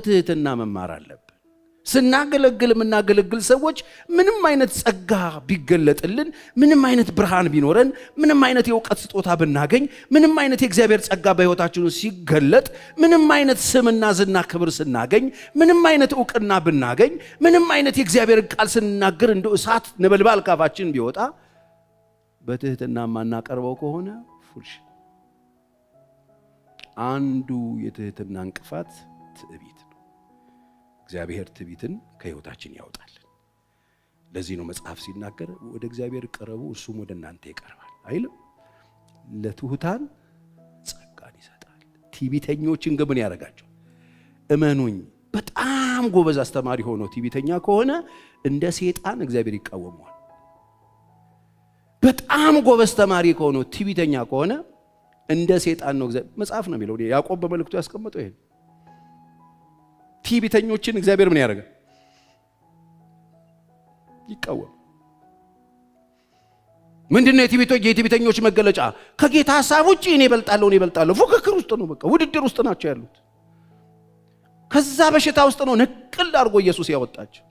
ትህትና መማር አለብን። ስናገለግል የምናገለግል ሰዎች ምንም አይነት ጸጋ ቢገለጥልን፣ ምንም አይነት ብርሃን ቢኖረን፣ ምንም አይነት የእውቀት ስጦታ ብናገኝ፣ ምንም አይነት የእግዚአብሔር ጸጋ በሕይወታችን ሲገለጥ፣ ምንም አይነት ስምና ዝና ክብር ስናገኝ፣ ምንም አይነት እውቅና ብናገኝ፣ ምንም አይነት የእግዚአብሔር ቃል ስንናገር እንደ እሳት ነበልባል ካፋችን ቢወጣ በትህትና ማናቀርበው ከሆነ ፉልሽ። አንዱ የትህትና እንቅፋት ትዕቢት ነው። እግዚአብሔር ትዕቢትን ከሕይወታችን ያወጣል። ለዚህ ነው መጽሐፍ ሲናገር ወደ እግዚአብሔር ቀረቡ እርሱም ወደ እናንተ ይቀርባል አይልም? ለትሑታን ጸጋን ይሰጣል። ትዕቢተኞችን ግን ምን ያደርጋቸው? እመኑኝ፣ በጣም ጎበዝ አስተማሪ ሆኖ ትዕቢተኛ ከሆነ እንደ ሰይጣን እግዚአብሔር ይቃወመዋል። በጣም ጎበዝ ተማሪ ከሆነ ትዕቢተኛ ከሆነ እንደ ሰይጣን ነው እግዚአብሔር። መጽሐፍ ነው የሚለው። ያዕቆብ በመልእክቱ ያስቀመጠው ይሄን። ትዕቢተኞችን እግዚአብሔር ምን ያደርጋል? ይቃወም። ምንድነው የትዕቢተኞች መገለጫ? ከጌታ ሐሳብ ውጪ እኔ እበልጣለሁ። ፉክክር ውስጥ ነው፣ በቃ ውድድር ውስጥ ናቸው ያሉት። ከዛ በሽታ ውስጥ ነው ነቅል አድርጎ ኢየሱስ ያወጣቸው።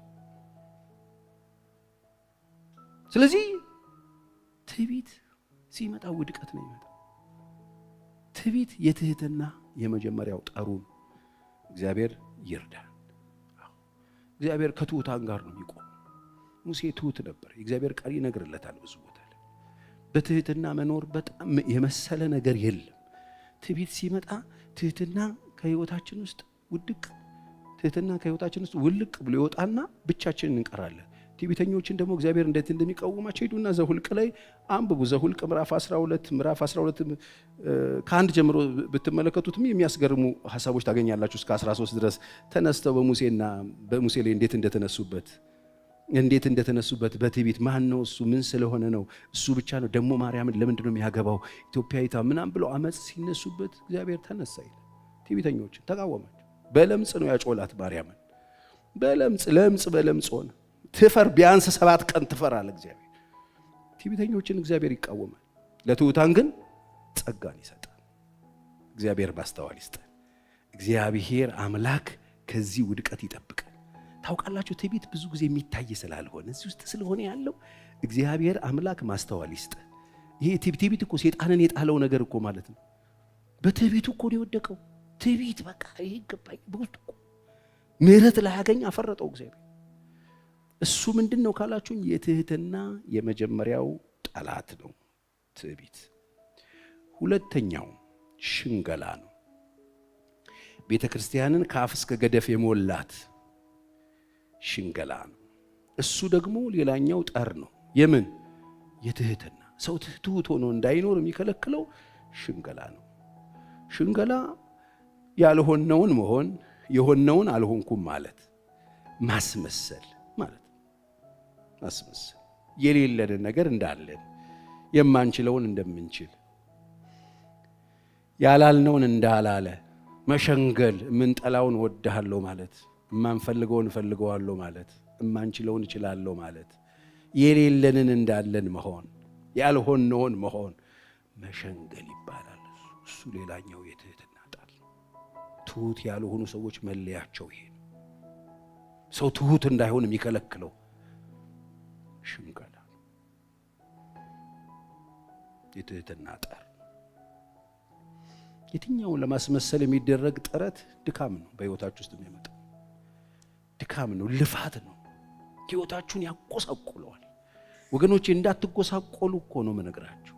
ስለዚህ ትዕቢት ሲመጣ ውድቀት ነው የሚመጣው። ትዕቢት የትህትና የመጀመሪያው ጠሩ። እግዚአብሔር ይርዳል። እግዚአብሔር ከትሑታን ጋር ነው የሚቆም። ሙሴ ትሑት ነበር። የእግዚአብሔር ቃል ይነግርለታል ብዙ ቦታ ላይ። በትህትና መኖር በጣም የመሰለ ነገር የለም። ትዕቢት ሲመጣ ትህትና ከሕይወታችን ውስጥ ውልቅ ብሎ ይወጣና ብቻችንን እንቀራለን። ትዕቢተኞችን ደግሞ እግዚአብሔር እንዴት እንደሚቃወማቸው ሄዱና ዘሁልቅ ላይ አንብቡ። ዘሁልቅ ምዕራፍ 12 ከአንድ ጀምሮ ብትመለከቱትም የሚያስገርሙ ሐሳቦች ታገኛላችሁ። እስከ 13 ድረስ ተነስተው በሙሴ ላይ እንዴት እንደተነሱበት በትዕቢት ማን ነው እሱ? ምን ስለሆነ ነው? እሱ ብቻ ነው ደግሞ ማርያምን ለምንድን ነው የሚያገባው? ኢትዮጵያዊቷ ምናምን ብለው አመፅ ሲነሱበት እግዚአብሔር ተነሳ ይላል። ትዕቢተኞችን ተቃወማቸው። በለምጽ ነው ያጮላት ማርያምን። በለምጽ ሆነ። ትፈር ቢያንስ 7 ቀን ትፈራል እግዚአብሔር። ትዕቢተኞችን እግዚአብሔር ይቃወማል። ለትሑታን ግን ጸጋን ይሰጣል። እግዚአብሔር ማስተዋል ይስጣል። እግዚአብሔር አምላክ ከዚህ ውድቀት ይጠብቃል። ታውቃላችሁ፣ ትዕቢት ብዙ ጊዜ የሚታይ ስላልሆነ እዚህ ውስጥ ስለሆነ ያለው እግዚአብሔር አምላክ ማስተዋል ይስጣል። ይሄ ትዕቢት እኮ ሰይጣንን የጣለው ነገር እኮ ማለት ነው። በትዕቢቱ እኮ ነው የወደቀው። ትዕቢት በቃ ይሄ ይገባኝ በውስጡ እኮ ምሕረት ላይ ያገኝ አፈረጠው እግዚአብሔር። እሱ ምንድን ነው ካላችሁኝ፣ የትህትና የመጀመሪያው ጠላት ነው ትዕቢት። ሁለተኛው ሽንገላ ነው። ቤተ ክርስቲያንን ከአፍ እስከ ገደፍ የሞላት ሽንገላ ነው። እሱ ደግሞ ሌላኛው ጠር ነው። የምን? የትህትና። ሰው ትሁት ሆኖ እንዳይኖር የሚከለክለው ሽንገላ ነው። ሽንገላ ያልሆነውን መሆን፣ የሆነውን አልሆንኩም ማለት፣ ማስመሰል ማለት። ማስመሰል የሌለንን ነገር እንዳለን፣ የማንችለውን እንደምንችል፣ ያላልነውን እንዳላለ መሸንገል። የምንጠላውን ወድሃለሁ ማለት፣ የማንፈልገውን እፈልገዋለሁ ማለት፣ የማንችለውን እችላለሁ ማለት፣ የሌለንን እንዳለን መሆን፣ ያልሆነውን መሆን መሸንገል ይባላል። እሱ ሌላኛው የትህትና ጣል። ትሁት ያልሆኑ ሰዎች መለያቸው ይሄ ነው። ሰው ትሁት እንዳይሆን የሚከለክለው ሽንገላ ነው። የትህትና ጠር። የትኛውን ለማስመሰል የሚደረግ ጥረት ድካም ነው። በሕይወታችሁ ውስጥ የሚመጣው ድካም ነው፣ ልፋት ነው። ሕይወታችሁን ያቆሳቁለዋል። ወገኖቼ እንዳትጎሳቆሉ እኮ ነው የምነግራችሁ።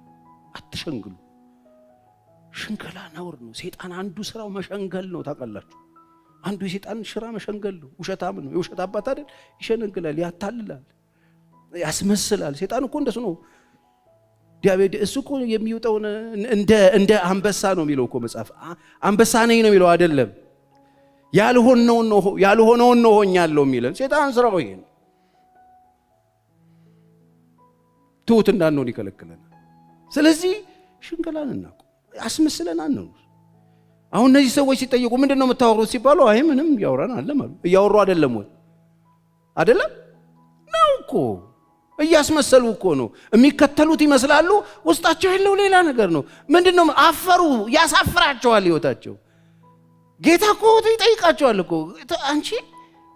አትሸንግሉ። ሽንገላ ነውር ነው። ሰይጣን አንዱ ስራው መሸንገል ነው። ታውቃላችሁ፣ አንዱ የሰይጣን ስራ መሸንገል ነው። ውሸታም ነው። የውሸት አባት አይደል? ይሸነግላል፣ ያታልላል፣ ያስመስላል። ሰይጣን እኮ እንደሱ ነው። እሱ እኮ የሚወጣው እንደ አንበሳ ነው የሚለው እኮ መጽሐፍ። አንበሳ ነኝ ነው የሚለው አይደለም። ያልሆነውን ነው ሆኛለሁ የሚለን ሰይጣን ስራው ይሄ ነው። ትሁት እንዳንሆን ይከለክለናል። ስለዚህ ሽንገላን እናቁ። አስመስለን አንኑር። አሁን እነዚህ ሰዎች ሲጠየቁ ምንድነው የምታወሩት ሲባሉ አይ ምንም እያወራን አለ ማለት እያወሩ አይደለም ወይ? አይደለም ነው እኮ እያስመሰሉ እኮ ነው። የሚከተሉት ይመስላሉ፣ ውስጣቸው ያለው ሌላ ነገር ነው። ምንድነው? አፈሩ። ያሳፍራቸዋል ሕይወታቸው። ጌታ እኮ ይጠይቃቸዋል እኮ አንቺ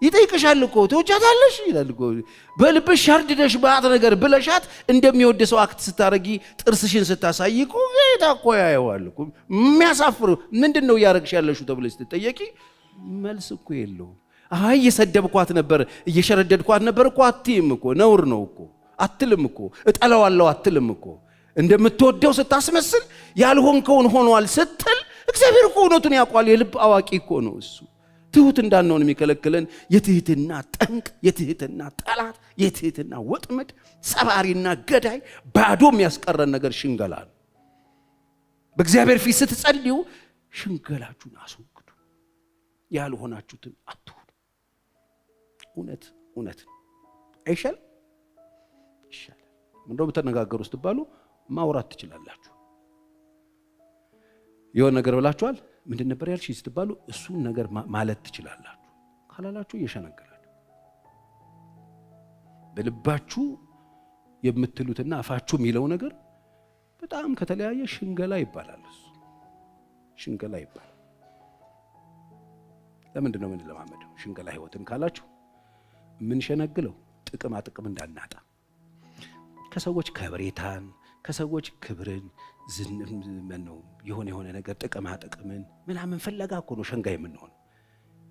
ይጠይቅሻል እኮ ትወጃታለሽ ይላል እኮ በልብሽ ሻርድደሽ ባጥ ነገር ብለሻት እንደሚወድ ሰው አክት ስታረጊ ጥርስሽን ስታሳይ እኮ ጌታ እኮ ያየዋል እኮ የሚያሳፍር ምንድነው ያረግሽ ያለሽው ተብለሽ ስትጠየቂ መልስ እኮ የለው አይ እየሰደብኳት ነበር እየሸረደድኳት ነበር እኮ አትይም እኮ ነውር ነው እኮ አትልም እኮ እጠላዋለሁ አትልም እኮ እንደምትወደው ስታስመስል ያልሆንከውን ሆኗል ስትል እግዚአብሔር እኮ እውነቱን ያውቃል የልብ አዋቂ እኮ ነው እሱ ትሁት እንዳንሆን የሚከለክለን የትህትና ጠንቅ የትህትና ጠላት የትህትና ወጥመድ ሰባሪና ገዳይ ባዶ የሚያስቀረን ነገር ሽንገላ ነው በእግዚአብሔር ፊት ስትጸልዩ ሽንገላችሁን አስወግዱ ያልሆናችሁትን አትሁኑ እውነት አይሻል ይሻላል እንደው በተነጋገሩ ስትባሉ ማውራት ትችላላችሁ የሆነ ነገር ብላችኋል ምንድን ነበር ያልሽ ስትባሉ እሱን ነገር ማለት ትችላላችሁ ካላላችሁ እየሸነገላችሁ በልባችሁ የምትሉትና አፋችሁ የሚለው ነገር በጣም ከተለያየ ሽንገላ ይባላል እሱ ሽንገላ ይባላል ለምንድን ነው ለማመደው ሽንገላ ህይወትን ካላችሁ ምን ሸነግለው ጥቅም እንዳናጣ ከሰዎች ከብሬታን ከሰዎች ክብርን ዝንም ነው የሆነ ነገር ጥቅምን ምናምን ፍለጋ እኮ ነው ሸንጋይ የምንሆነው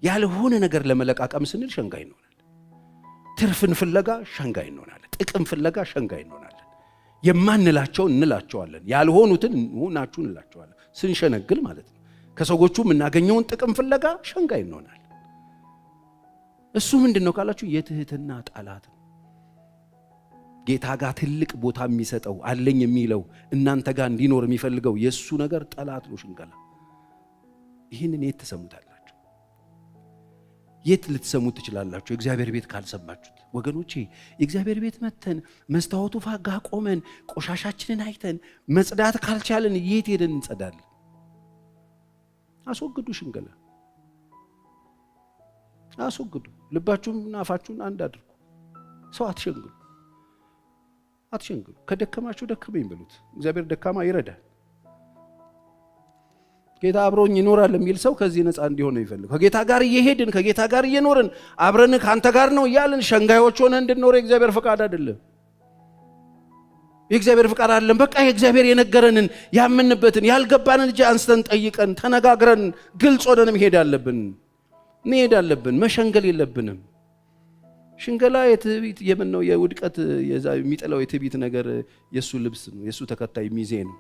ያልሆነ ነገር ለመለቃቀም ስንል ሸንጋይ እንሆናለን ትርፍን ፍለጋ ሸንጋይ እንሆናለን ጥቅም ፍለጋ ሸንጋይ እንሆናለን የማንላቸው እንላቸዋለን ያልሆኑትን ሆናችሁ እንላቸዋለን ስንሸነግል ማለት ነው ከሰዎቹ የምናገኘውን ጥቅም ፍለጋ ሸንጋይ እንሆናለን እሱ ምንድነው ካላችሁ የትህትና ጠላት ነው ጌታ ጋር ትልቅ ቦታ የሚሰጠው አለኝ የሚለው እናንተ ጋር እንዲኖር የሚፈልገው የሱ ነገር ጠላት ነው ሽንገላ ይሄንን የት ተሰሙታላችሁ የት ልትሰሙት ትችላላችሁ የእግዚአብሔር ቤት ካልሰማችሁት ወገኖቼ የእግዚአብሔር ቤት መተን መስታወቱ ፋጋ ቆመን ቆሻሻችንን አይተን መጽዳት ካልቻለን የት ሄደን እንጸዳለን አስወግዱ ሽንገላ አስወግዱ ልባችሁንና አፋችሁን አንድ አድርጉ ሰው አትሸንግሉ ከደከማችሁ ደከመኝ ብሉት እግዚአብሔር ደካማ ይረዳል ጌታ አብሮኝ ይኖራል የሚል ሰው ከዚህ ነፃ እንዲሆን ይፈልጋል ከጌታ ጋር እየሄድን ከጌታ ጋር እየኖርን አብረን ካንተ ጋር ነው እያልን ሸንጋዮች ሆነን እንድንኖር የእግዚአብሔር ፍቃድ አይደለም የእግዚአብሔር ፍቃድ አይደለም በቃ የእግዚአብሔር የነገረንን ያመንበትን ያልገባንን እጅ አንስተን ጠይቀን ተነጋግረን ግልጽ ሆነን መሄድ አለብን መሸንገል የለብንም ሽንገላ የትዕቢት የምነው የውድቀት የሚጠላው የትዕቢት ነገር የሱ ልብስ ነው የሱ ተከታይ ሚዜ ነው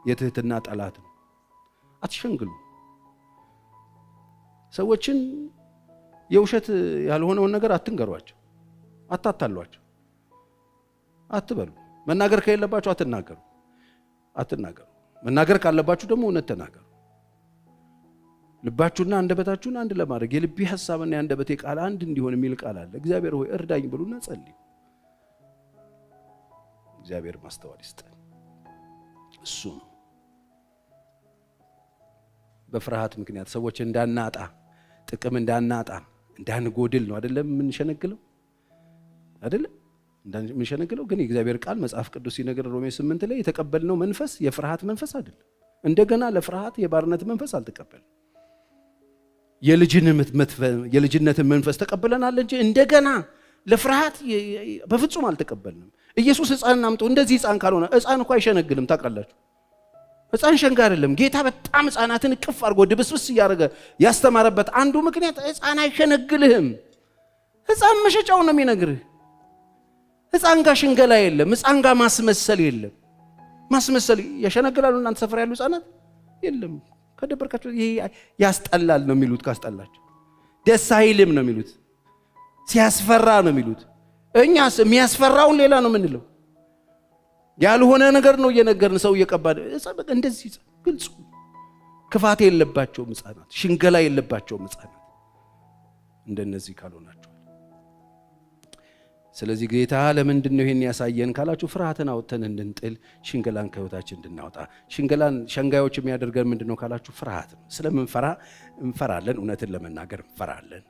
የትህትና ጠላት ነው አትሸንግሉ ሰዎችን የውሸት ያልሆነውን ነገር አትንገሯቸው አታታሏቸው አትበሉ መናገር ከሌለባችሁ አትናገሩ መናገር ካለባችሁ ደግሞ እውነት ተናገሩ ልባችሁና አንደበታችሁን አንድ ለማድረግ የልቤ ሐሳብና የአንደበቴ ቃል አንድ እንዲሆን የሚል ቃል አለ እግዚአብሔር ሆይ እርዳኝ ብሉና ጸልዩ እግዚአብሔር ማስተዋል ይስጠን እሱ ነው በፍርሃት ምክንያት ሰዎች እንዳናጣ ጥቅም እንዳናጣ እንዳንጎድል ነው አይደለም ምን ሸነግለው አይደለም ምን ሸነግለው ግን የእግዚአብሔር ቃል መጽሐፍ ቅዱስ ሲነገር ሮሜ 8 ላይ የተቀበልነው መንፈስ የፍርሃት መንፈስ አይደለም እንደገና ለፍርሃት የባርነት መንፈስ አልተቀበልንም የልጅነትን መንፈስ ተቀበለናል እንጂ እንደገና ለፍርሃት በፍጹም አልተቀበልንም ኢየሱስ ሕፃንን አምጦ እንደዚህ ሕፃን ካልሆነ ሕፃን እንኳን አይሸነግልም ታውቃላችሁ ሕፃን ሸንጋ አይደለም ጌታ በጣም ሕፃናትን ቅፍ አድርጎ ድብስብስ እያደረገ ያስተማረበት አንዱ ምክንያት ሕፃን አይሸነግልህም ሕፃን መሸጫው ነው የሚነግርህ ሕፃን ጋር ሽንገላ የለም ሕፃን ጋር ማስመሰል የለም ማስመሰል ያሸነግላሉ እናንተ ሰፈር ያሉ ሕፃናት የለም ከደበርካቸው ይሄ ያስጠላል ነው የሚሉት ካስጠላቸው ደስ አይልም ነው የሚሉት ሲያስፈራ ነው የሚሉት እኛስ የሚያስፈራውን ሌላ ነው የምንለው ያልሆነ ነገር ነው እየነገርን ሰው እየቀባደ በቃ እንደዚህ ግልጽ ክፋት የለባቸውም ሕፃናት ሽንገላ የለባቸውም ሕፃናት እንደነዚህ ካልሆናቸው ስለዚህ ጌታ ለምንድን ነው ይሄን ያሳየን ካላችሁ ፍርሃትን አውጥተን እንድንጥል ሽንገላን ከህይወታችን እንድናወጣ ሽንገላን ሸንጋዮች የሚያደርገን ምንድነው ካላችሁ ፍርሃት ነው ስለምንፈራ እንፈራለን እውነትን ለመናገር እንፈራለን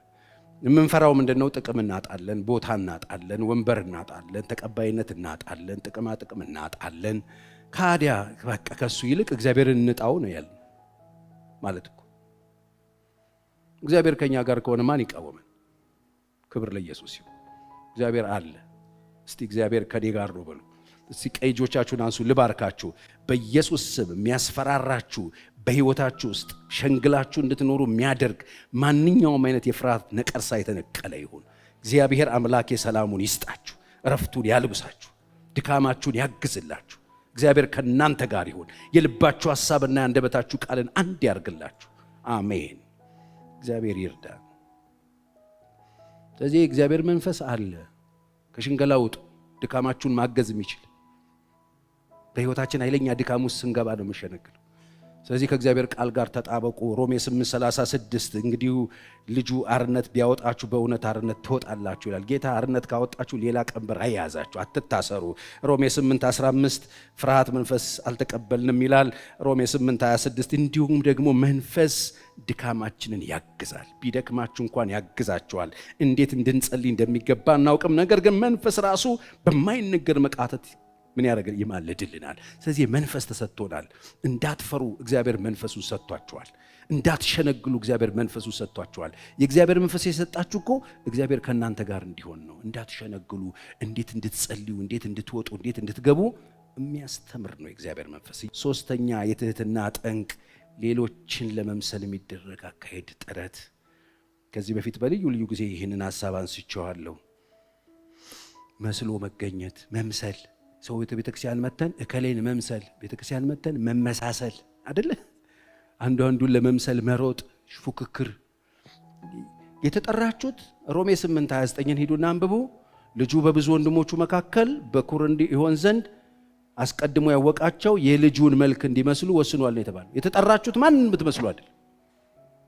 የምንፈራው ምንድነው ጥቅም እናጣለን ቦታ እናጣለን ወንበር እናጣለን ተቀባይነት እናጣለን ጥቅም እናጣለን ካዲያ በቃ ከሱ ይልቅ እግዚአብሔርን እንጣው ነው ያለ ማለት እኮ እግዚአብሔር ከኛ ጋር ከሆነ ማን ይቃወመን? ክብር ለኢየሱስ ይሁን። እግዚአብሔር አለ። እስቲ እግዚአብሔር ከኔ ጋር ነው በሉ። እስቲ ቀኝ እጆቻችሁን አንሱ፣ ልባርካችሁ። በኢየሱስ ስም የሚያስፈራራችሁ በህይወታችሁ ውስጥ ሸንግላችሁ እንድትኖሩ የሚያደርግ ማንኛውም አይነት የፍርሃት ነቀርሳ የተነቀለ ይሁን። እግዚአብሔር አምላክ ሰላሙን ይስጣችሁ፣ እረፍቱን ያልብሳችሁ፣ ድካማችሁን ያግዝላችሁ። እግዚአብሔር ከናንተ ጋር ይሁን። የልባችሁ ሐሳብና የአንደበታችሁ ቃልን አንድ ያርግላችሁ። አሜን። እግዚአብሔር ይርዳን። ስለዚህ እግዚአብሔር መንፈስ አለ። ከሽንገላ ውጡ። ድካማችሁን ማገዝ የሚችል በህይወታችን ኃይለኛ ድካም ውስጥ ስንገባ ነው የምንሸነግለው። ስለዚህ ከእግዚአብሔር ቃል ጋር ተጣበቁ። ሮሜ 8:36 እንግዲህ ልጁ አርነት ቢያወጣችሁ በእውነት አርነት ትወጣላችሁ ይላል። ጌታ አርነት ካወጣችሁ ሌላ ቀንበር አይያዛችሁ፣ አትታሰሩ። ሮሜ 8:15 ፍርሃት መንፈስ አልተቀበልንም ይላል። ሮሜ 8:26 እንዲሁም ደግሞ መንፈስ ድካማችንን ያግዛል። ቢደክማችሁ እንኳን ያግዛችኋል። እንዴት እንድንጸልይ እንደሚገባ እናውቅም፣ ነገር ግን መንፈስ ራሱ በማይነገር መቃተት ምን ያደርጋል? ይማልድልናል። ስለዚህ መንፈስ ተሰጥቶናል። እንዳትፈሩ እግዚአብሔር መንፈሱን ሰጥቷችኋል። እንዳትሸነግሉ እግዚአብሔር መንፈሱን ሰጥቷችኋል። የእግዚአብሔር መንፈስ የሰጣችሁ እኮ እግዚአብሔር ከናንተ ጋር እንዲሆን ነው። እንዳትሸነግሉ፣ እንዴት እንድትጸልዩ፣ እንዴት እንድትወጡ፣ እንዴት እንድትገቡ የሚያስተምር ነው የእግዚአብሔር መንፈስ። ሶስተኛ የትህትና ጠንቅ ሌሎችን ለመምሰል የሚደረግ አካሄድ፣ ጥረት። ከዚህ በፊት በልዩ ልዩ ጊዜ ይህንን ሐሳብ አንስቼዋለሁ። መስሎ መገኘት፣ መምሰል። ሰው ቤተክርስቲያን መተን እከሌን መምሰል፣ ቤተክርስቲያን መተን መመሳሰል አይደለ? አንዱ አንዱን ለመምሰል መሮጥ፣ ፉክክር። የተጠራችሁት ሮሜ 8:29ን ሂዱና አንብቡ። ልጁ በብዙ ወንድሞቹ መካከል በኩር ይሆን ዘንድ አስቀድሞ ያወቃቸው የልጁን መልክ እንዲመስሉ ወስኗል ነው የተባለው። የተጠራችሁት ማንንም ብትመስሉ አይደል?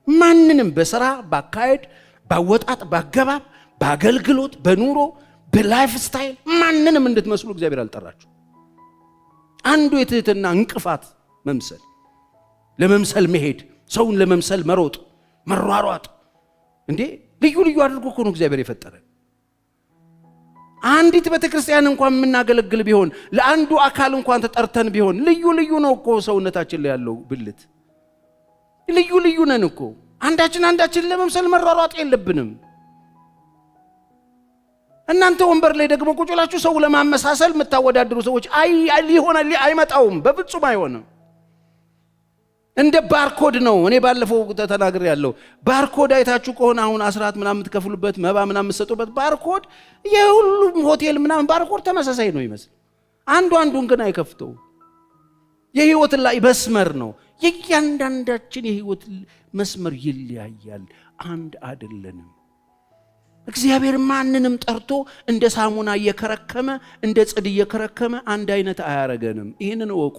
ማንንም በሥራ ባካሄድ፣ ባወጣጥ፣ ባገባብ፣ በአገልግሎት፣ በኑሮ፣ በላይፍ ስታይል ማንንም እንድትመስሉ እግዚአብሔር አልጠራችሁ። አንዱ የትህትና እንቅፋት መምሰል፣ ለመምሰል መሄድ፣ ሰውን ለመምሰል መሮጥ፣ መሯሯጥ። እንዴ ልዩ ልዩ አድርጎ እኮ ነው እግዚአብሔር የፈጠረን። አንዲት ቤተክርስቲያን እንኳን የምናገለግል ቢሆን፣ ለአንዱ አካል እንኳን ተጠርተን ቢሆን ልዩ ልዩ ነው እኮ ሰውነታችን ላይ ያለው ብልት ልዩ ልዩ ነን እኮ። አንዳችን ለመምሰል መሯሯጥ የለብንም። እናንተ ወንበር ላይ ደግሞ ቁጭ ብላችሁ ሰው ለማመሳሰል የምታወዳድሩ ሰዎች ሊሆን አይመጣውም፣ በፍጹም አይሆንም። እንደ ባርኮድ ነው። እኔ ባለፈው ተናግሬ ያለው ባርኮድ አይታችሁ ከሆነ አሁን አስራት ምናምን የምትከፍሉበት መባ ምናምን የምትሰጡበት ባርኮድ የሁሉም ሆቴል ምናምን ባርኮድ ተመሳሳይ ነው ይመስል፣ አንዱን ግን አይከፍተው። የህይወት ላይ መስመር ነው። የእያንዳንዳችን የህይወት መስመር ይለያያል፣ አንድ አይደለንም። እግዚአብሔር ማንንም ጠርቶ እንደ ሳሙና እየከረከመ እንደ ጽድ እየከረከመ አንድ አይነት አያረገንም። ይህንን እወቁ።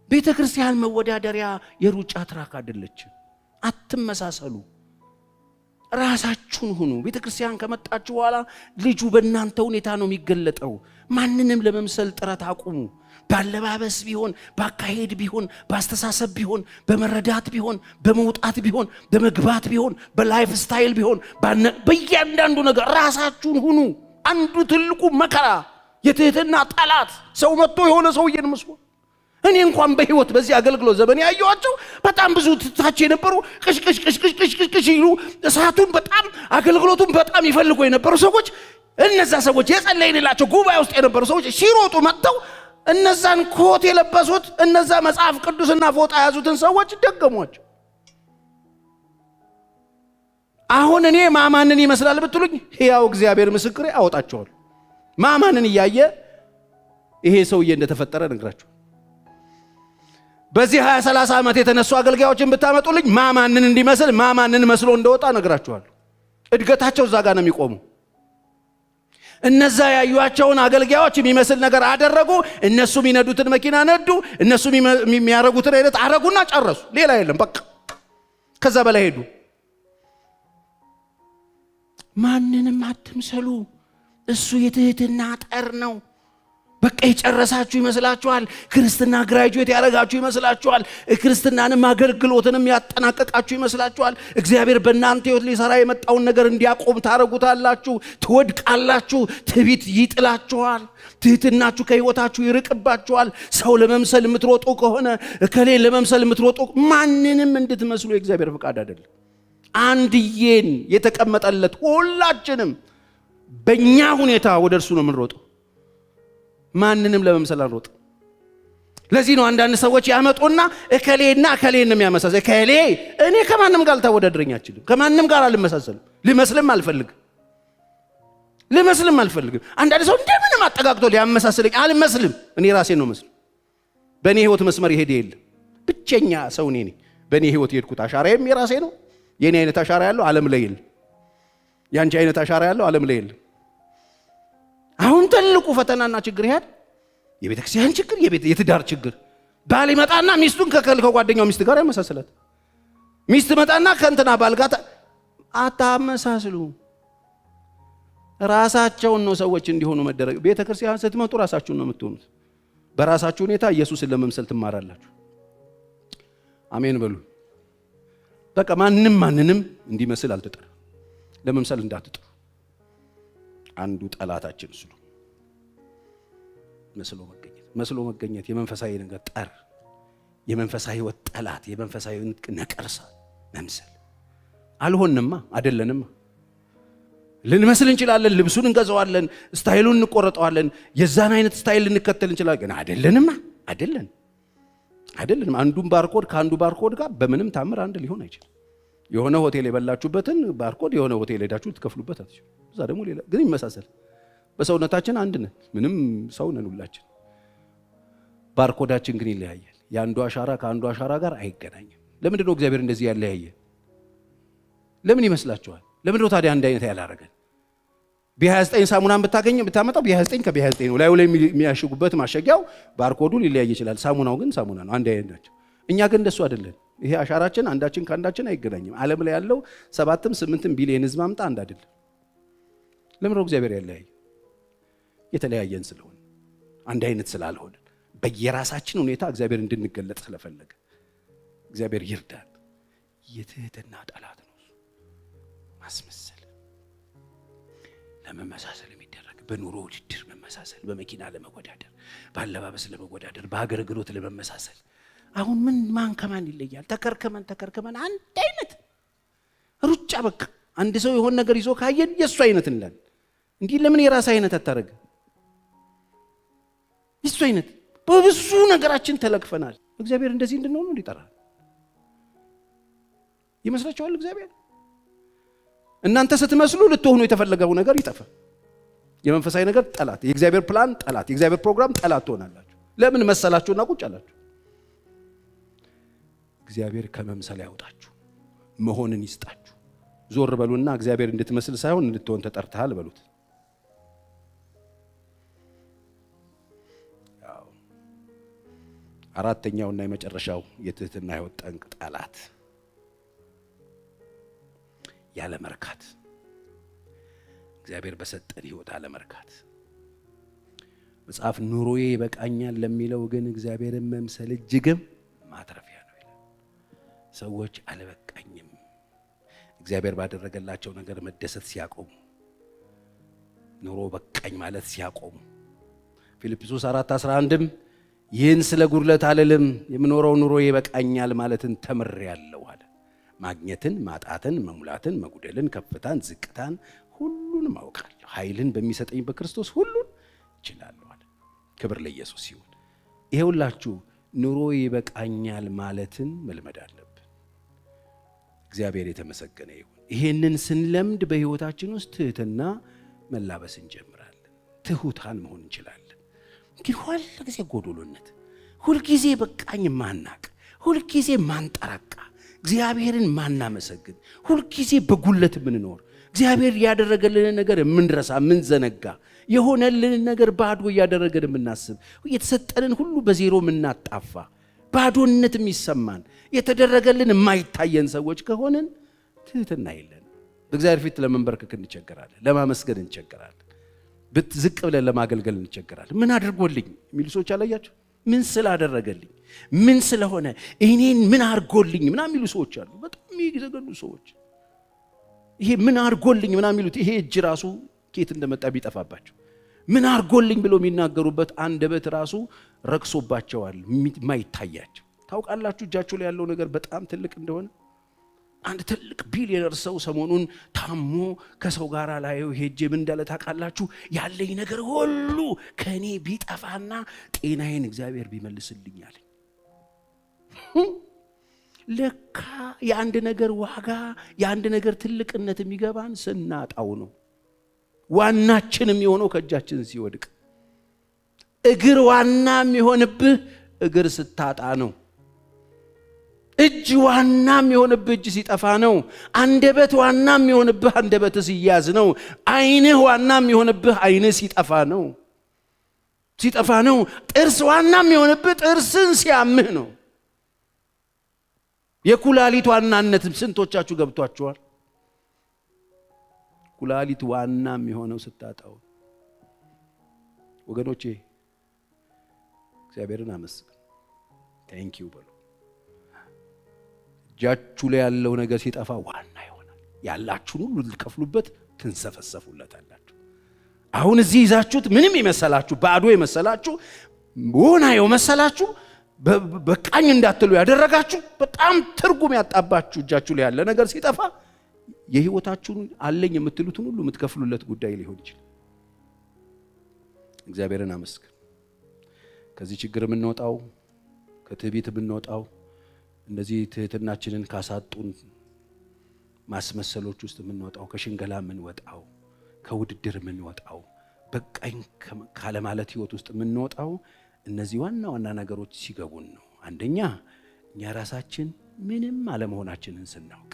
ቤተ ክርስቲያን መወዳደሪያ የሩጫ ትራክ አይደለችም። አትመሳሰሉ፣ ራሳችሁን ሁኑ። ቤተ ክርስቲያን ከመጣችሁ በኋላ ልጁ በእናንተ ሁኔታ ነው የሚገለጠው። ማንንም ለመምሰል ጥረት አቁሙ። ባለባበስ ቢሆን፣ ባካሄድ ቢሆን፣ ባስተሳሰብ ቢሆን፣ በመረዳት ቢሆን፣ በመውጣት ቢሆን፣ በመግባት ቢሆን፣ በላይፍ ስታይል ቢሆን፣ በእያንዳንዱ ነገር ራሳችሁን ሁኑ። አንዱ ትልቁ መከራ የትህትና ጠላት ሰው መጥቶ የሆነ ሰውዬን መስሎ። እኔ እንኳን በህይወት በዚህ አገልግሎት ዘመን ያየኋቸው በጣም ብዙ ታች የነበሩ ቅሽቅሽ ይሉ እሳቱን በጣም አገልግሎቱን በጣም ይፈልጉ የነበሩ ሰዎች፣ እነዛ ሰዎች የጸለይንላቸው ጉባኤ ውስጥ የነበሩ ሰዎች ሲሮጡ መጥተው እነዛን ኮት የለበሱት እነዛ መጽሐፍ ቅዱስና ፎጣ ያዙትን ሰዎች ደገሟቸው። አሁን እኔ ማማንን ይመስላል ብትሉኝ ሕያው እግዚአብሔር ምስክሬ አወጣቸዋል። ማማንን እያየ ይሄ ሰውዬ እንደተፈጠረ ነግራችሁ በዚህ 20-30 ዓመት የተነሱ አገልጋዮችን ብታመጡልኝ ማማንን እንዲመስል ማማንን መስሎ እንደወጣ ነግራችኋለሁ። እድገታቸው እዛ ጋር ነው የሚቆሙ። እነዛ ያዩዋቸውን አገልጋዮች የሚመስል ነገር አደረጉ። እነሱ የሚነዱትን መኪና ነዱ። እነሱ የሚያረጉትን አይነት አረጉና ጨረሱ። ሌላ የለም በቃ። ከዛ በላይ ሄዱ። ማንንም አትምሰሉ። እሱ የትህትና ጠር ነው። በቃ የጨረሳችሁ ይመስላችኋል። ክርስትና ግራጁዌት ያደረጋችሁ ይመስላችኋል። ክርስትናንም አገልግሎትንም ያጠናቀቃችሁ ይመስላችኋል። እግዚአብሔር በእናንተ ሕይወት ሊሰራ የመጣውን ነገር እንዲያቆም ታረጉታላችሁ። ትወድቃላችሁ። ትዕቢት ይጥላችኋል። ትህትናችሁ ከሕይወታችሁ ይርቅባችኋል። ሰው ለመምሰል የምትሮጡ ከሆነ እከሌ ለመምሰል የምትሮጡ ማንንም እንድትመስሉ የእግዚአብሔር ፈቃድ አይደለም። አንድዬን የተቀመጠለት ሁላችንም በእኛ ሁኔታ ወደ እርሱ ነው የምንሮጠው። ማንንም ለመምሰል አንሮጥ። ለዚህ ነው አንዳንድ ሰዎች ያመጡና እከሌና እከሌን ነው የሚያመሳሰል። እከሌ እኔ ከማንም ጋር ልታወዳድረኝ አልችልም። ከማንም ጋር አልመሳሰልም። ልመስልም አልፈልግም። አንዳንድ ሰው እንደምንም አጠጋግቶ ሊያመሳስለኝ አልመስልም። እኔ ራሴን ነው መስል። በእኔ ህይወት መስመር ይሄድ የለም። ብቸኛ ሰው እኔ ነኝ። በእኔ ህይወት የሄድኩት አሻራዬም የራሴ ነው። የኔ አይነት አሻራ ያለው ዓለም ላይ የለም። ያንቺ አይነት አሻራ ያለው ዓለም ላይ የለም። አሁን ትልቁ ፈተናና ችግር ይሄድ የቤተክርስቲያን ችግር፣ የትዳር ችግር። ባል ይመጣና ሚስቱን ከጓደኛው ሚስት ጋር ያመሳስላት። ሚስት መጣና ከእንትና ባል ጋር አታመሳስሉ። ራሳቸውን ነው ሰዎች እንዲሆኑ መደረግ። ቤተክርስቲያን ስትመጡ ራሳችሁን ነው የምትሆኑት። በራሳችሁ ሁኔታ ኢየሱስን ለመምሰል ትማራላችሁ። አሜን በሉ። በቃ ማንንም እንዲመስል አልተጠራ። ለመምሰል እንዳትጥሩ። አንዱ ጠላታችን እሱ ነው። መስሎ መገኘት የመንፈሳዊ ነገር ጠር፣ የመንፈሳዊ ህይወት ጠላት፣ የመንፈሳዊ ነቀርሳ መምሰል። አልሆንማ አይደለንማ። ልንመስል እንችላለን፣ ልብሱን እንገዛዋለን፣ ስታይሉን እንቆረጠዋለን፣ የዛን አይነት ስታይል ልንከተል እንችላለን። ግን አይደለንም። አንዱን ባርኮድ ከአንዱ ባርኮድ ጋር በምንም ታምር አንድ ሊሆን አይችልም። የሆነ ሆቴል የበላችሁበትን ባርኮድ የሆነ ሆቴል ሄዳችሁ ልትከፍሉበት አትችሉ። እዛ ደግሞ ሌላ ግን ይመሳሰል። በሰውነታችን አንድ ነን። ምንም ሰው ነን ሁላችን። ባርኮዳችን ግን ይለያያል። የአንዱ አሻራ ከአንዱ አሻራ ጋር አይገናኝም። ለምንድን ነው እግዚአብሔር እንደዚህ ያለያየ? ለምን ይመስላችኋል? ለምንድን ነው ታዲያ አንድ አይነት ያላረገን? ቢ29 ሳሙናን ብታመጣው ቢ29 ከቢ29 ነው። ላዩ ላይ የሚያሽጉበት ማሸጊያው ባርኮዱ ሊለያይ ይችላል። ሳሙናው ግን ሳሙና ነው። አንድ አይነት ናቸው። እኛ ግን እንደሱ አይደለን። ይሄ አሻራችን አንዳችን ከአንዳችን አይገናኝም። ዓለም ላይ ያለው 7-8 ቢሊዮን ህዝብ አምጣ አንድ አይደለም። ለምን ነው እግዚአብሔር ያለያየ? የተለያየን ስለሆነ፣ አንድ አይነት ስላልሆነ፣ በየራሳችን ሁኔታ እግዚአብሔር እንድንገለጥ ስለፈለገ። እግዚአብሔር ይርዳል። የትህትና ጠላት ነው ማስመሰል፣ ለመመሳሰል የሚደረግ በኑሮ ውድድር መመሳሰል፣ በመኪና ለመወዳደር፣ በአለባበስ ለመወዳደር፣ በአገልግሎት ለመመሳሰል። አሁን ማን ከማን ይለያል? ተከርከመን አንድ አይነት ሩጫ። በቃ አንድ ሰው የሆነ ነገር ይዞ ካየን የሱ አይነት እንላለን። እንዲህ ለምን የራስ አይነት አታረግ? የሱ አይነት። በብዙ ነገራችን ተለክፈናል። እግዚአብሔር እንደዚህ እንድንሆን እንዲጠራል ይመስላችኋል? እግዚአብሔር እናንተ ስትመስሉ ልትሆኑ የተፈለገው ነገር ይጠፋ። የመንፈሳዊ ነገር ጠላት፣ የእግዚአብሔር ፕላን ጠላት፣ የእግዚአብሔር ፕሮግራም ጠላት ትሆናላችሁ። ለምን መሰላችሁና ቁጭ አላችሁ? እግዚአብሔር ከመምሰል ያውጣችሁ፣ መሆንን ይስጣችሁ። ዞር በሉና እግዚአብሔር እንድትመስል ሳይሆን እንድትሆን ተጠርተሃል በሉት። አራተኛውና የመጨረሻው የትህትና ህይወት ጠንቅ ጠላት ያለ መርካት። እግዚአብሔር በሰጠን ህይወት አለ መርካት። መጽሐፍ ኑሮዬ ይበቃኛል ለሚለው ግን እግዚአብሔርን መምሰል እጅግም ማትረፊያ ነው ይላል። ሰዎች አልበቃኝም እግዚአብሔር ባደረገላቸው ነገር መደሰት ሲያቆሙ፣ ኑሮ በቃኝ ማለት ሲያቆሙ፣ ፊልጵስዩስ 4:11ም ይህን ስለ ጉድለት አልልም የምኖረው ኑሮዬ ይበቃኛል ማለትን ተምሬያለሁ አለ። ማግኘትን፣ ማጣትን፣ መሙላትን፣ መጉደልን፣ ከፍታን፣ ዝቅታን ሁሉንም አውቃለሁ። ኃይልን በሚሰጠኝ በክርስቶስ ሁሉን እችላለሁ አለ። ክብር ለኢየሱስ ይሁን። ይሄውላችሁ ኑሮ ይበቃኛል ማለትን መልመድ አለብን። እግዚአብሔር የተመሰገነ ይሁን። ይሄንን ስንለምድ በህይወታችን ውስጥ ትህትና መላበስ እንጀምራለን። ትሁታን መሆን እንችላለን። ግን ሁልጊዜ ጎዶሎነት፣ ሁልጊዜ በቃኝ ማናቅ፣ ሁልጊዜ ማንጠራቃ፣ እግዚአብሔርን ማናመሰግን፣ ሁልጊዜ በጉለት ምንኖር፣ እግዚአብሔር ያደረገልን ነገር ምንረሳ፣ ምንዘነጋ፣ የሆነልን ነገር ባዶ ያደረገን ምናስብ፣ የተሰጠንን ሁሉ በዜሮ ምናጣፋ፣ ባዶነት የሚሰማን፣ የተደረገልን የማይታየን ሰዎች ከሆነን ትህትና የለን። በእግዚአብሔር ፊት ለመንበርከክ እንቸገራለን፣ ለማመስገን እንቸገራለን፣ ዝቅ ብለን ለማገልገል እንቸገራለን። ምን አድርጎልኝ የሚሉ ሰዎች አላያችሁ? ምን ስላደረገልኝ፣ ምን ስለሆነ፣ እኔን ምን አድርጎልኝ ምናምን የሚሉ ሰዎች አሉ። በጣም የሚዘገኑ ሰዎች። ይሄ ምን አድርጎልኝ ምናምን የሚሉት ይሄ እጅ ራሱ ኬት እንደመጣ ቢጠፋባቸው፣ ምን አድርጎልኝ ብሎ የሚናገሩበት አንደበት ራሱ ረክሶባቸዋል፣ ማይታያቸው። ታውቃላችሁ እጃቸው ላይ ያለው ነገር በጣም ትልቅ እንደሆነ። አንድ ትልቅ ቢሊየነር ሰው ሰሞኑን ታሞ ከሰው ጋር ላይ ሄጄ ምን እንዳለ ታውቃላችሁ? ያለኝ ነገር ሁሉ ከኔ ቢጠፋና ጤናዬን እግዚአብሔር ቢመልስልኝ አለኝ። ለካ የአንድ ነገር ዋጋ የአንድ ነገር ትልቅነት የሚገባን ስናጣው ነው። ዋናችንም የሆነው ከእጃችን ሲወድቅ። እግር ዋና የሚሆንብህ እግር ስታጣ ነው። እጅ ዋና የሚሆንብህ እጅ ሲጠፋ ነው። አንደበት ዋና የሚሆንብህ አንደበት ሲያዝ ነው። ዓይንህ ዋና የሚሆንብህ ዓይንህ ሲጠፋ ነው። ጥርስ ዋና የሚሆንብህ ጥርስን ሲያምህ ነው። የኩላሊት ዋናነት ስንቶቻችሁ ገብቷችኋል? ኩላሊት ዋና የሚሆነው ስታጣው። ወገኖቼ እግዚአብሔርን አመስግኑ። ቴንክ ዩ በሉ። እጃችሁ ላይ ያለው ነገር ሲጠፋ ዋና ይሆናል። ያላችሁን ሁሉ ልትከፍሉበት ትንሰፈሰፉለታላችሁ። አሁን እዚህ ይዛችሁት ምንም የመሰላችሁ ባዶ የመሰላችሁ ወና የመሰላችሁ በቃኝ እንዳትሉ ያደረጋችሁ በጣም ትርጉም ያጣባችሁ እጃችሁ ላይ ያለ ነገር ሲጠፋ የህይወታችሁን አለኝ የምትሉትን ሁሉ የምትከፍሉለት ጉዳይ ሊሆን ይችላል። እግዚአብሔርን አመስግኑ። ከዚህ ችግር የምንወጣው ከትዕቢት የምንወጣው እንደዚህ ትህትናችንን ካሳጡን ማስመሰሎች ውስጥ የምንወጣው ከሽንገላ የምንወጣው ከውድድር የምንወጣው በቃኝ ካለ ማለት ህይወት ውስጥ የምንወጣው እነዚህ ዋና ዋና ነገሮች ሲገቡን ነው። አንደኛ እኛ ራሳችን ምንም አለመሆናችንን ስናውቅ፣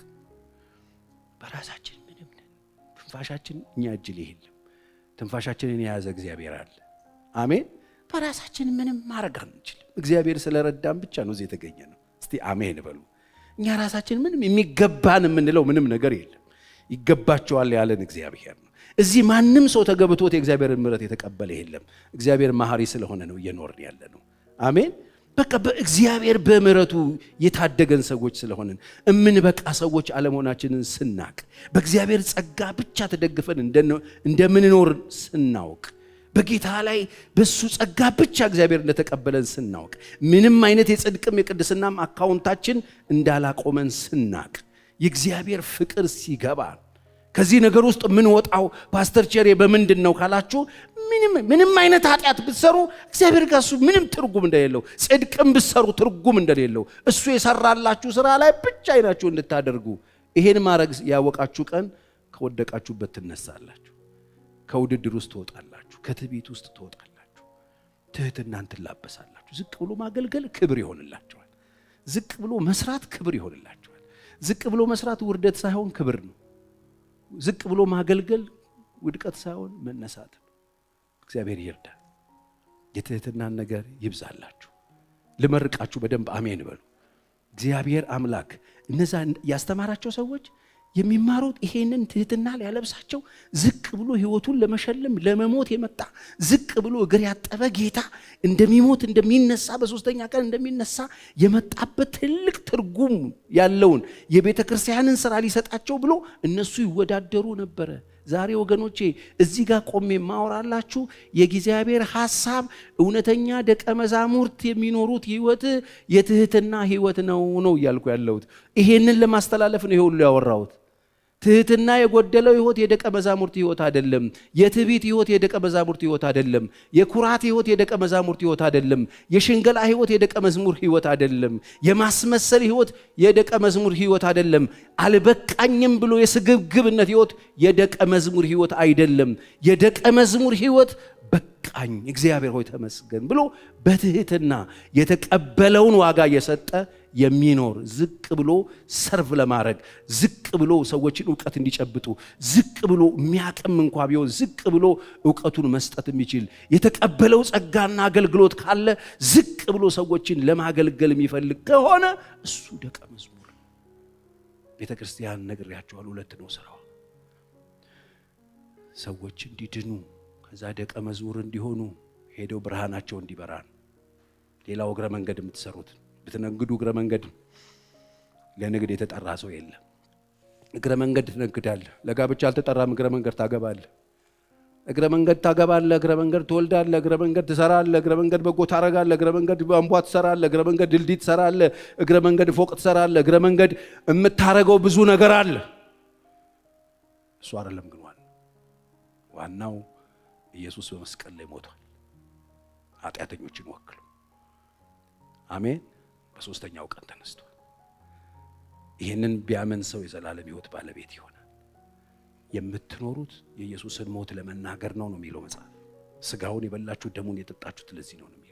በራሳችን ምንም ነን። ትንፋሻችን እኛ እጅ ላይ የለም። ትንፋሻችንን የያዘ እግዚአብሔር አለ። አሜን። በራሳችን ምንም ማድረግ አንችልም። እግዚአብሔር ስለረዳን ብቻ ነው እዚህ የተገኘ ነው። እስቲ አሜን በሉ። እኛ ራሳችን ምንም የሚገባን የምንለው ምንም ነገር የለም። ይገባቸዋል ያለን እግዚአብሔር ነው። እዚህ ማንም ሰው ተገብቶት የእግዚአብሔርን ምሕረት የተቀበለ የለም። እግዚአብሔር መሐሪ ስለሆነ ነው እየኖርን ያለ ነው። አሜን። በቃ በእግዚአብሔር በምሕረቱ የታደገን ሰዎች ስለሆነን እምንበቃ ሰዎች አለመሆናችንን ስናቅ፣ በእግዚአብሔር ጸጋ ብቻ ተደግፈን እንደምንኖር ስናውቅ፣ በጌታ ላይ በሱ ጸጋ ብቻ እግዚአብሔር እንደተቀበለን ስናውቅ፣ ምንም አይነት የጽድቅም የቅድስናም አካውንታችን እንዳላቆመን ስናቅ፣ የእግዚአብሔር ፍቅር ሲገባ ከዚህ ነገር ውስጥ ምን ወጣው ፓስተር ቸሬ በምንድን ነው ካላችሁ፣ ምንም አይነት ኃጢአት ብትሰሩ እግዚአብሔር ጋር እሱ ምንም ትርጉም እንደሌለው፣ ጽድቅም ብትሰሩ ትርጉም እንደሌለው፣ እሱ የሰራላችሁ ስራ ላይ ብቻ አይናችሁ እንድታደርጉ፣ ይሄን ማድረግ ያወቃችሁ ቀን ከወደቃችሁበት ትነሳላችሁ። ከውድድር ውስጥ ትወጣላችሁ። ከትዕቢት ውስጥ ትወጣላችሁ። ትህትናን ትላበሳላችሁ። ዝቅ ብሎ ማገልገል ክብር ይሆንላችኋል። ዝቅ ብሎ መስራት ክብር ይሆንላችኋል። ዝቅ ብሎ መስራት ውርደት ሳይሆን ክብር ነው። ዝቅ ብሎ ማገልገል ውድቀት ሳይሆን መነሳት ነው። እግዚአብሔር ይርዳ። የትህትናን ነገር ይብዛላችሁ። ልመርቃችሁ በደንብ አሜን በሉ። እግዚአብሔር አምላክ እነዛ ያስተማራቸው ሰዎች የሚማሩት ይሄንን ትህትና ሊያለብሳቸው፣ ዝቅ ብሎ ህይወቱን ለመሸለም ለመሞት የመጣ ዝቅ ብሎ እግር ያጠበ ጌታ እንደሚሞት እንደሚነሳ በሶስተኛ ቀን እንደሚነሳ የመጣበት ትልቅ ትርጉም ያለውን የቤተ ክርስቲያንን ስራ ሊሰጣቸው ብሎ እነሱ ይወዳደሩ ነበረ። ዛሬ ወገኖቼ እዚህ ጋር ቆሜ ማወራላችሁ የእግዚአብሔር ሐሳብ እውነተኛ ደቀ መዛሙርት የሚኖሩት ህይወት የትህትና ህይወት ነው እያልኩ ያለሁት። ይሄንን ለማስተላለፍ ነው ይሁሉ ያወራሁት። ትህትና የጎደለው ህይወት የደቀ መዛሙርት ህይወት አይደለም። የትዕቢት ህይወት የደቀ መዛሙርት ህይወት አይደለም። የኩራት ህይወት የደቀ መዛሙርት ህይወት አይደለም። የሽንገላ ህይወት የደቀ መዝሙር ህይወት አይደለም። የማስመሰል ህይወት የደቀ መዝሙር ህይወት አይደለም። አልበቃኝም ብሎ የስግብግብነት ህይወት የደቀ መዝሙር ህይወት አይደለም። የደቀ መዝሙር ህይወት በቃኝ እግዚአብሔር ሆይ ተመስገን ብሎ በትህትና የተቀበለውን ዋጋ የሰጠ የሚኖር፣ ዝቅ ብሎ ሰርቭ ለማድረግ፣ ዝቅ ብሎ ሰዎችን ዕውቀት እንዲጨብጡ፣ ዝቅ ብሎ የሚያቅም እንኳ ቢሆን ዝቅ ብሎ ዕውቀቱን መስጠት የሚችል የተቀበለው ጸጋና አገልግሎት ካለ ዝቅ ብሎ ሰዎችን ለማገልገል የሚፈልግ ከሆነ እሱ ደቀ መዝሙር። ቤተ ክርስቲያን ነግሬያቸዋል፣ ሁለት ነው ስራው። ሰዎች እንዲድኑ ከዛ ደቀ መዝሙር እንዲሆኑ ሄደው ብርሃናቸው እንዲበራን። ሌላው እግረ መንገድ የምትሰሩት ብትነግዱ እግረ መንገድ ለንግድ የተጠራ ሰው የለም። እግረ መንገድ ትነግዳለህ። ለጋብቻ አልተጠራም፣ እግረ መንገድ ታገባለህ። እግረ መንገድ ታገባለህ፣ እግረ መንገድ ትወልዳለህ፣ እግረ መንገድ ትሰራለህ፣ እግረ መንገድ በጎ ታረጋለህ፣ እግረ መንገድ ቧንቧ ትሰራለህ፣ እግረ መንገድ ድልድይ ትሰራለህ፣ እግረ መንገድ ፎቅ ትሰራለህ፣ እግረ መንገድ የምታረገው ብዙ ነገር አለ። እሱ አይደለም ግን ዋናው ኢየሱስ በመስቀል ላይ ሞቷል፣ ኃጢአተኞችን ወክሎ። አሜን። በሶስተኛው ቀን ተነስቷል። ይህንን ቢያምን ሰው የዘላለም ሕይወት ባለቤት ይሆናል። የምትኖሩት የኢየሱስን ሞት ለመናገር ነው የሚለው መጽሐፍ። ስጋውን የበላችሁ ደሙን የጠጣችሁት ለዚህ ነው የሚለው።